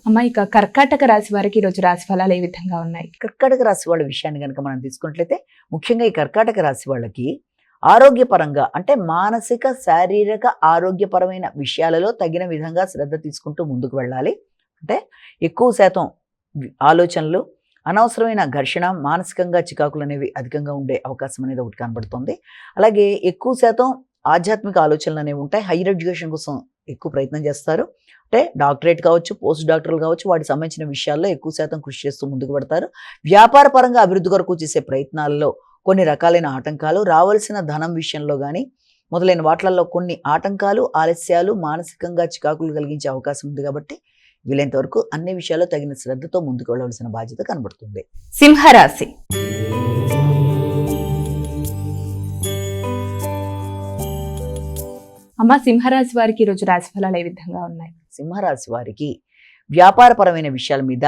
అమ్మ, ఇక కర్కాటక రాశి వారికి ఈరోజు రాశి ఫలాలు ఏ విధంగా ఉన్నాయి? కర్కాటక రాశి వాళ్ళ విషయాన్ని కనుక మనం తీసుకున్నట్లయితే ముఖ్యంగా ఈ కర్కాటక రాశి వాళ్ళకి ఆరోగ్యపరంగా అంటే మానసిక శారీరక ఆరోగ్యపరమైన విషయాలలో తగిన విధంగా శ్రద్ధ తీసుకుంటూ ముందుకు వెళ్ళాలి. అంటే ఎక్కువ శాతం ఆలోచనలు, అనవసరమైన ఘర్షణ, మానసికంగా చికాకులు అనేవి అధికంగా ఉండే అవకాశం అనేది ఒకటి కనబడుతుంది. అలాగే ఎక్కువ శాతం ఆధ్యాత్మిక ఆలోచనలు అనేవి ఉంటాయి. హైయర్ ఎడ్యుకేషన్ కోసం ఎక్కువ ప్రయత్నం చేస్తారు. అంటే డాక్టరేట్ కావచ్చు, పోస్ట్ డాక్టర్లు కావచ్చు, వాటికి సంబంధించిన విషయాల్లో ఎక్కువ శాతం కృషి చేస్తూ ముందుకు పెడతారు. వ్యాపార పరంగా అభివృద్ధి కొరకు చేసే ప్రయత్నాల్లో కొన్ని రకాలైన ఆటంకాలు, రావాల్సిన ధనం విషయంలో కానీ మొదలైన వాటిల్లో కొన్ని ఆటంకాలు, ఆలస్యాలు, మానసికంగా చికాకులు కలిగించే అవకాశం ఉంది. కాబట్టి వీలైనంత వరకు అన్ని విషయాల్లో తగిన శ్రద్ధతో ముందుకు వెళ్ళవలసిన బాధ్యత కనబడుతుంది. సింహరాశి. అమ్మ, సింహరాశి వారికి ఈరోజు రాశి ఫలాలు ఏ విధంగా ఉన్నాయి? సింహరాశి వారికి వ్యాపారపరమైన విషయాల మీద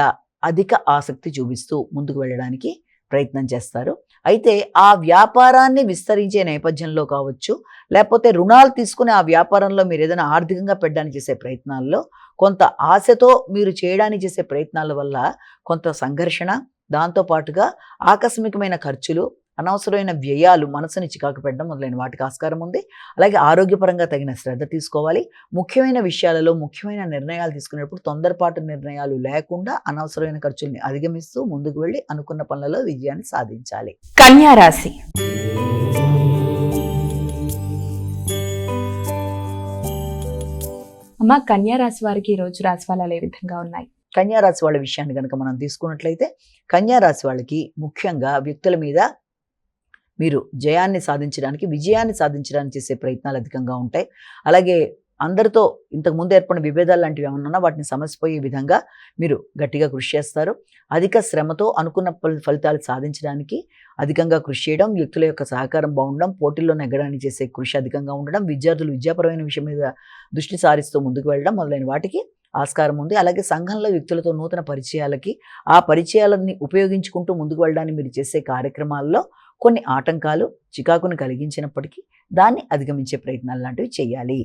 అధిక ఆసక్తి చూపిస్తూ ముందుకు వెళ్ళడానికి ప్రయత్నం చేస్తారు. అయితే ఆ వ్యాపారాన్ని విస్తరించే నేపథ్యంలో కావచ్చు, లేకపోతే రుణాలు తీసుకుని ఆ వ్యాపారంలో మీరు ఏదైనా ఆర్థికంగా పెట్టడానికి చేసే ప్రయత్నాల్లో కొంత ఆశతో మీరు చేయడానికి చేసే ప్రయత్నాల వల్ల కొంత సంఘర్షణ, దాంతోపాటుగా ఆకస్మికమైన ఖర్చులు, అనవసరమైన వ్యయాలు మనసుని చికాకు పెట్టడం మొదలైన వాటికి ఆస్కారం ఉంది. అలాగే ఆరోగ్యపరంగా తగిన శ్రద్ధ తీసుకోవాలి. ముఖ్యమైన విషయాలలో ముఖ్యమైన నిర్ణయాలు తీసుకునేటప్పుడు తొందరపాటు నిర్ణయాలు లేకుండా అనవసరమైన ఖర్చుల్ని అధిగమిస్తూ ముందుకు వెళ్ళి అనుకున్న పనులలో విజయాన్ని సాధించాలి. కన్యా రాశి. అమ్మ, కన్యా రాశి వారికి ఈరోజు రాశి ఫలాలు ఏ విధంగా ఉన్నాయి? కన్యా రాశి వాళ్ళ విషయాన్ని కనుక మనం తీసుకున్నట్లయితే కన్యా రాశి వాళ్ళకి ముఖ్యంగా వ్యక్తుల మీద మీరు జయాన్ని సాధించడానికి, విజయాన్ని సాధించడానికి చేసే ప్రయత్నాలు అధికంగా ఉంటాయి. అలాగే అందరితో ఇంతకుముందు ఏర్పడిన విభేదాలు లాంటివి ఏమన్నా వాటిని సమసిపోయే విధంగా మీరు గట్టిగా కృషి చేస్తారు. అధిక శ్రమతో అనుకున్న ఫలితాలు సాధించడానికి అధికంగా కృషి చేయడం, వ్యక్తుల యొక్క సహకారం బాగుండడం, పోటీల్లో నెగ్గడానికి చేసే కృషి అధికంగా ఉండడం, విద్యార్థులు విద్యాపరమైన విషయం మీద దృష్టి సారిస్తూ ముందుకు వెళ్ళడం మొదలైన వాటికి ఆస్కారం ఉంది. అలాగే సంఘంలో వ్యక్తులతో నూతన పరిచయాలకి, ఆ పరిచయాలని ఉపయోగించుకుంటూ ముందుకు వెళ్ళడానికి మీరు చేసే కార్యక్రమాల్లో కొన్ని ఆటంకాలు, చికాకుని కలిగించినప్పటికీ దాన్ని అధిగమించే ప్రయత్నాలు లాంటివి చేయాలి.